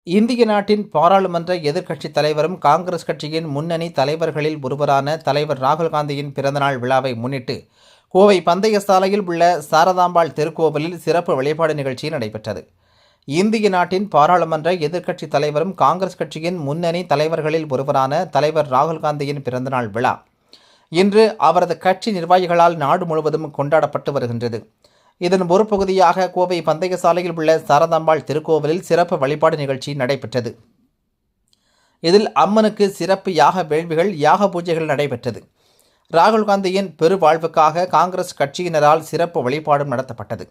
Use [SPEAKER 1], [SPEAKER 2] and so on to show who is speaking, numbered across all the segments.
[SPEAKER 1] இந்திய நாட்டின் பாராளுமன்ற எதிர்க்கட்சித் தலைவரும் காங்கிரஸ் கட்சியின் முன்னணி தலைவர்களில் ஒருவரான தலைவர் ராகுல் காந்தியின் பிறந்தநாள் விழாவை முன்னிட்டு கோவை பந்தய சாலையில் உள்ள சாரதாம்பாள் திருக்கோவிலில் சிறப்பு வழிபாடு நிகழ்ச்சி நடைபெற்றது. இந்திய நாட்டின் பாராளுமன்ற எதிர்க்கட்சித் தலைவரும் காங்கிரஸ் கட்சியின் முன்னணி தலைவர்களில் ஒருவரான தலைவர் ராகுல் காந்தியின் பிறந்தநாள் விழா இன்று அவரது கட்சி நிர்வாகிகளால் நாடு முழுவதும் கொண்டாடப்பட்டு வருகின்றது. இதன் ஒரு பகுதியாக கோவை பந்தய சாலையில் உள்ள சாரதாம்பாள் திருக்கோவிலில் சிறப்பு வழிபாடு நிகழ்ச்சி நடைபெற்றது. இதில் அம்மனுக்கு சிறப்பு யாக வேள்விகள், யாக பூஜைகள் நடைபெற்றது. ராகுல் காந்தியின் பெருவாழ்வுக்காக காங்கிரஸ் கட்சியினரால் சிறப்பு வழிபாடும் நடத்தப்பட்டது.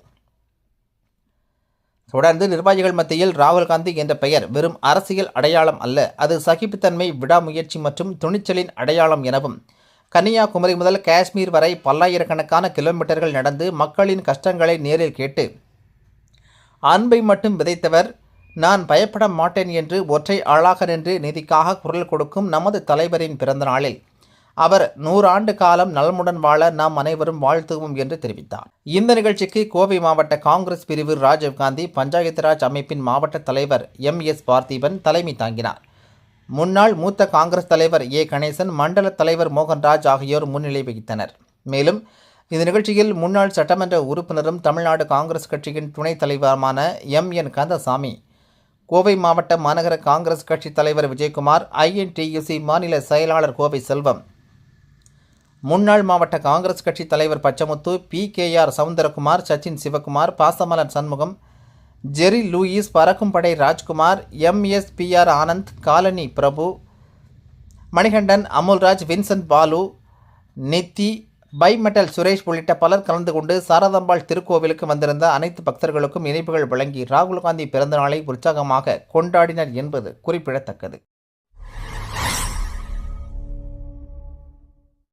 [SPEAKER 1] தொடர்ந்து நிர்வாகிகள் மத்தியில் ராகுல் காந்தி என்ற பெயர் வெறும் அரசியல் அடையாளம் அல்ல, அது சகிப்புத்தன்மை, விடாமுயற்சி மற்றும் துணிச்சலின் அடையாளம் எனவும், கன்னியாகுமரி முதல் காஷ்மீர் வரை பல்லாயிரக்கணக்கான கிலோமீட்டர்கள் நடந்து மக்களின் கஷ்டங்களை நேரில் கேட்டு அன்பை மட்டும் விதைத்தவர், நான் பயப்பட மாட்டேன் என்று ஒற்றை ஆளாக நின்று நீதிக்காக குரல் கொடுக்கும் நமது தலைவரின் பிறந்த நாளில் அவர் 100 ஆண்டு காலம் நலமுடன் வாழ நாம் அனைவரும் வாழ்த்துவோம் என்று தெரிவித்தார். இந்த நிகழ்ச்சிக்கு கோவை மாவட்ட காங்கிரஸ் பிரிவு ராஜீவ்காந்தி, பஞ்சாயத்து ராஜ் அமைப்பின் மாவட்ட தலைவர் MS பார்த்திபன் தலைமை தாங்கினார். முன்னாள் மூத்த காங்கிரஸ் தலைவர் A கணேசன், மண்டல தலைவர் மோகன்ராஜ் ஆகியோர் முன்னிலை வகித்தனர். மேலும் இந்த நிகழ்ச்சியில் முன்னாள் சட்டமன்ற உறுப்பினரும் தமிழ்நாடு காங்கிரஸ் கட்சியின் துணைத் தலைவருமான MN கந்தசாமி, கோவை மாவட்ட மாநகர காங்கிரஸ் கட்சி தலைவர் விஜயகுமார், INTUC மாநில செயலாளர் கோவை செல்வம், முன்னாள் மாவட்ட காங்கிரஸ் கட்சி தலைவர் பச்சமுத்து, PKR சவுந்தரகுமார், சச்சின் சிவகுமார், பாசமலன் சண்முகம், ஜெரி லூயிஸ், பறக்கும் படை ராஜ்குமார், MSPR ஆனந்த், காலனி பிரபு, மணிகண்டன், அமுல்ராஜ், வின்சென்ட் பாலு, நித்தி, பைமெட்டல் சுரேஷ் உள்ளிட்ட பலர் கலந்து கொண்டு சாரதாம்பாள் திருக்கோவிலுக்கு வந்திருந்த அனைத்து பக்தர்களுக்கும் இனிப்புகள் வழங்கி ராகுல் காந்தி பிறந்தநாளை உற்சாகமாக கொண்டாடினர் என்பது குறிப்பிடத்தக்கது.